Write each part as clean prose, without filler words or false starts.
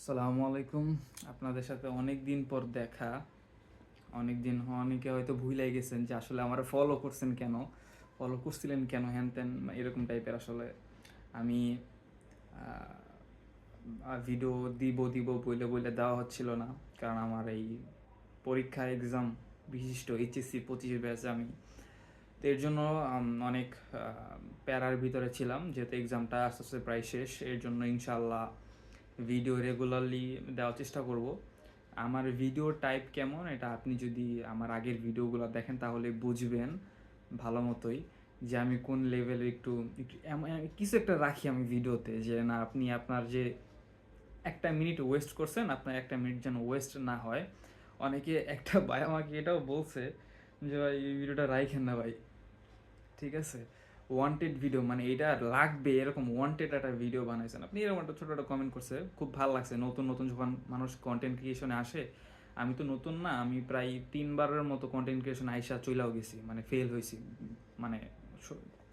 আসসালামু আলাইকুম। আপনাদের সাথে অনেক দিন পর দেখা। অনেকে হয়তো ভুইলাই গেছেন যে আসলে আমারে ফলো করছেন কেন? ফলো করছিলেন কেন? হ্যান-ত্যান এরকম টাইপের আসলে আমি ভিডিও দিব বইলে দেওয়া হচ্ছিল না। কারণ আমার এই পরীক্ষা এক্সাম বিশিষ্ট এইচএসসি 25 ব্যাচ আমি। তো এর জন্য অনেক প্যারার ভিতরে ছিলাম যেহেতু এক্সামটা আস্তে আস্তে প্রায় শেষ। এর জন্য ইনশাআল্লাহ ভিডিও রেগুলারলি দেওয়ার চেষ্টা করব। আমার ভিডিও টাইপ কেমন এটা আপনি যদি আমার আগের ভিডিওগুলো দেখেন তাহলে বুঝবেন ভালো মতোই যে আমি কোন লেভেলের একটু একটু কিছু একটা রাখি আমি ভিডিওতে, যে না আপনি আপনার যে একটা মিনিট ওয়েস্ট করছেন আপনার একটা মিনিট যেন ওয়েস্ট না হয়। অনেকে একটা ভাই আমাকে এটাও বলছে যে ভাই এই ভিডিওটা রাইখেন না ভাই, ঠিক আছে? ওয়ান্টেড ভিডিও মানে এটা লাগবে এরকম ওয়ান্টেড একটা ভিডিও বানাইছেন আপনি, এরকম একটা ছোটো একটা কমেন্ট করছে, খুব ভালো লাগছে। নতুন নতুন যখন মানুষ কন্টেন্ট ক্রিয়েশনে আসে, আমি তো নতুন না, আমি প্রায় 3বারের মতো কন্টেন্ট ক্রিয়েশন আইসা চইলাও গেছি, মানে ফেল হয়েছি, মানে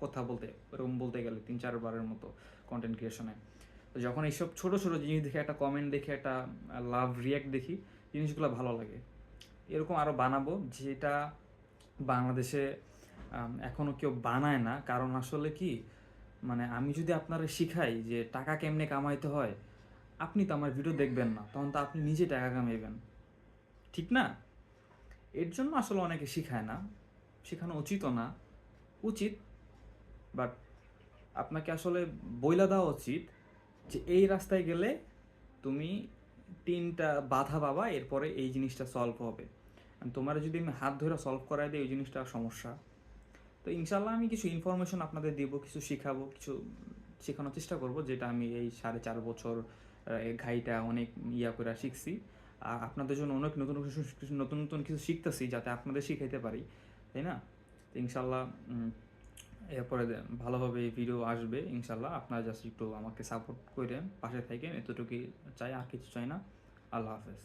কথা বলতে এরকম বলতে গেলে 3-4বারের মতো কন্টেন্ট ক্রিয়েশনে। তো যখন এইসব ছোটো ছোটো জিনিস দেখে, একটা কমেন্ট দেখে, একটা লাভ রিয়াক্ট দেখি, জিনিসগুলো ভালো লাগে। এরকম আরও বানাবো যেটা বাংলাদেশে এখনও কেউ বানায় না। কারণ আসলে কি, মানে আমি যদি আপনারা শিখাই যে টাকা কেমনে কামাইতে হয়, আপনি তো আমার ভিডিও দেখবেন না, তখন তো আপনি নিজে টাকা কামাইবেন, ঠিক না? এর জন্য আসলে অনেকে শিখায় না, শেখানো উচিতও না। উচিত, বাট আপনাকে আসলে বইলা দেওয়া উচিত যে এই রাস্তায় গেলে তুমি 3টা বাধা পাবা, এরপরে এই জিনিসটা সলভ হবে। তোমার যদি আমি হাত ধরে সলভ করাই দিই ওই জিনিসটা সমস্যা। তো ইনশাল্লাহ আমি কিছু ইনফরমেশন আপনাদের দিব, কিছু শিখাবো, কিছু শেখানোর চেষ্টা করব, যেটা আমি এই 4.5 বছর ঘাইটা অনেক করে শিখছি। আর আপনাদের জন্য অনেক নতুন নতুন নতুন কিছু শিখতেছি যাতে আপনাদের শিখাইতে পারি, তাই না? তো ইনশাল্লাহ এরপরে ভালোভাবে এই ভিডিও আসবে ইনশাল্লাহ। আপনারা জাস্ট একটু আমাকে সাপোর্ট করেন, পাশে থাকেন, এতটুকুই চাই, আর কিছু চাই না। আল্লাহ হাফেজ।